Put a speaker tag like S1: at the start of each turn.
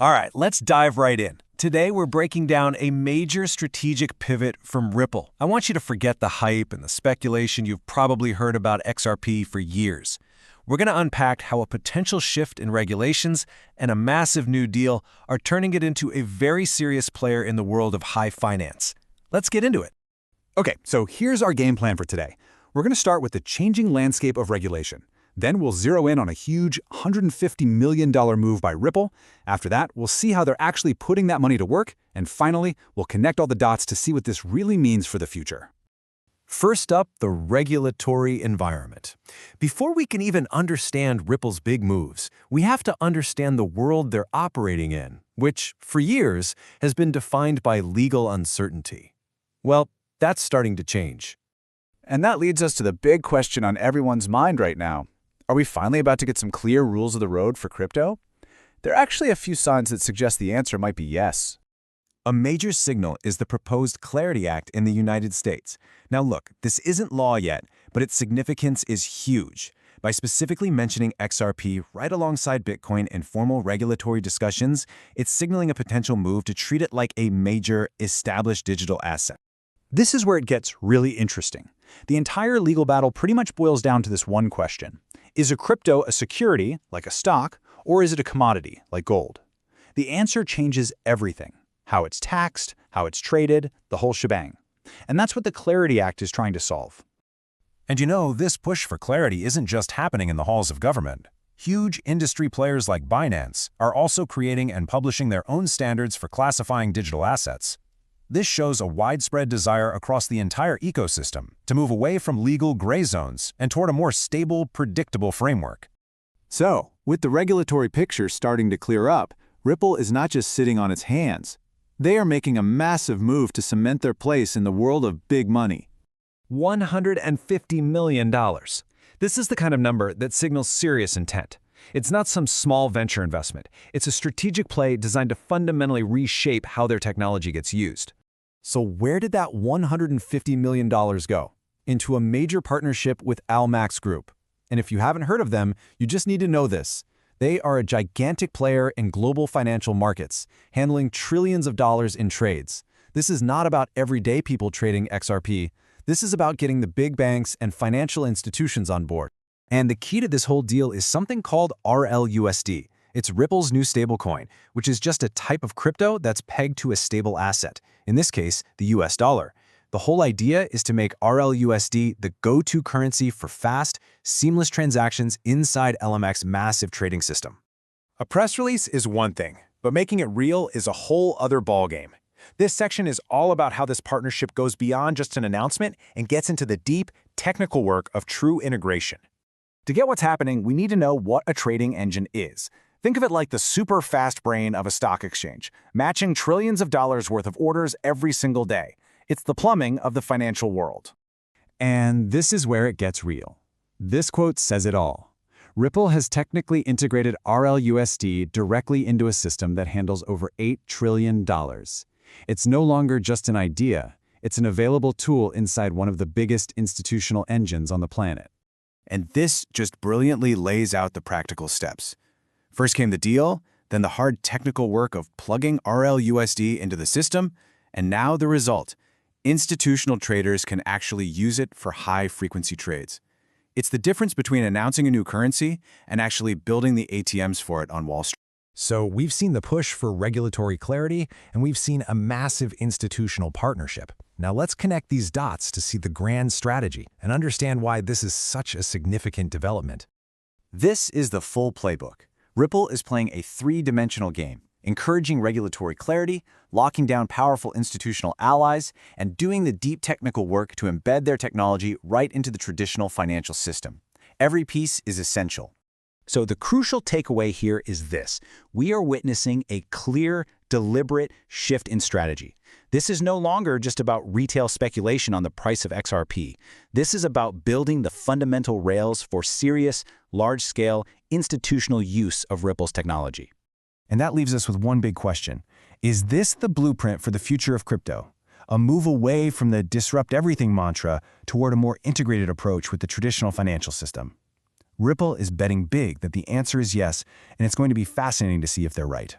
S1: All right, let's dive right in. Today, we're breaking down a major strategic pivot from Ripple. I want you to forget the hype and the speculation you've probably heard about XRP for years. We're going to unpack how a potential shift in regulations and a massive new deal are turning it into a very serious player in the world of high finance. Let's get into it.
S2: Okay, so here's our game plan for today. We're going to start with the changing landscape of regulation. Then we'll zero in on a huge $150 million move by Ripple. After that, we'll see how they're actually putting that money to work. And finally, we'll connect all the dots to see what this really means for the future.
S1: First up, the regulatory environment. Before we can even understand Ripple's big moves, we have to understand the world they're operating in, which, for years, has been defined by legal uncertainty. Well, that's starting to change.
S3: And that leads us to the big question on everyone's mind right now. Are we finally about to get some clear rules of the road for crypto? There are actually a few signs that suggest the answer might be yes.
S1: A major signal is the proposed Clarity Act in the United States. Now look, this isn't law yet, but its significance is huge. By specifically mentioning XRP right alongside Bitcoin in formal regulatory discussions, it's signaling a potential move to treat it like a major, established digital asset.
S3: This is where it gets really interesting. The entire legal battle pretty much boils down to this one question. Is a crypto a security, like a stock, or is it a commodity, like gold? The answer changes everything. How it's taxed, how it's traded, the whole shebang. And that's what the Clarity Act is trying to solve.
S4: And you know, this push for clarity isn't just happening in the halls of government. Huge industry players like Binance are also creating and publishing their own standards for classifying digital assets. This shows a widespread desire across the entire ecosystem to move away from legal gray zones and toward a more stable, predictable framework.
S3: So, with the regulatory picture starting to clear up, Ripple is not just sitting on its hands. They are making a massive move to cement their place in the world of big money.
S1: $150 million. This is the kind of number that signals serious intent. It's not some small venture investment. It's a strategic play designed to fundamentally reshape how their technology gets used. So where did that $150 million go? Into a major partnership with LMAX Group. And if you haven't heard of them, you just need to know this. They are a gigantic player in global financial markets, handling trillions of dollars in trades. This is not about everyday people trading XRP. This is about getting the big banks and financial institutions on board. And the key to this whole deal is something called RLUSD. It's Ripple's new stablecoin, which is just a type of crypto that's pegged to a stable asset, in this case, the US dollar. The whole idea is to make RLUSD the go-to currency for fast, seamless transactions inside LMAX's massive trading system.
S4: A press release is one thing, but making it real is a whole other ballgame. This section is all about how this partnership goes beyond just an announcement and gets into the deep, technical work of true integration.
S3: To get what's happening, we need to know what a trading engine is. Think of it like the super fast brain of a stock exchange, matching trillions of dollars worth of orders every single day. It's the plumbing of the financial world.
S2: And this is where it gets real. This quote says it all. Ripple has technically integrated RLUSD directly into a system that handles over $8 trillion. It's no longer just an idea. It's an available tool inside one of the biggest institutional engines on the planet.
S4: And this just brilliantly lays out the practical steps. First came the deal, then the hard technical work of plugging RLUSD into the system, and now the result. Institutional traders can actually use it for high-frequency trades. It's the difference between announcing a new currency and actually building the ATMs for it on Wall Street.
S5: So we've seen the push for regulatory clarity, and we've seen a massive institutional partnership. Now let's connect these dots to see the grand strategy and understand why this is such a significant development.
S3: This is the full playbook. Ripple is playing a three-dimensional game, encouraging regulatory clarity, locking down powerful institutional allies, and doing the deep technical work to embed their technology right into the traditional financial system. Every piece is essential. So the crucial takeaway here is this. We are witnessing a clear, deliberate shift in strategy. This is no longer just about retail speculation on the price of XRP. This is about building the fundamental rails for serious, large-scale, institutional use of Ripple's technology.
S5: And that leaves us with one big question. Is this the blueprint for the future of crypto? A move away from the disrupt everything mantra toward a more integrated approach with the traditional financial system? Ripple is betting big that the answer is yes, and it's going to be fascinating to see if they're right.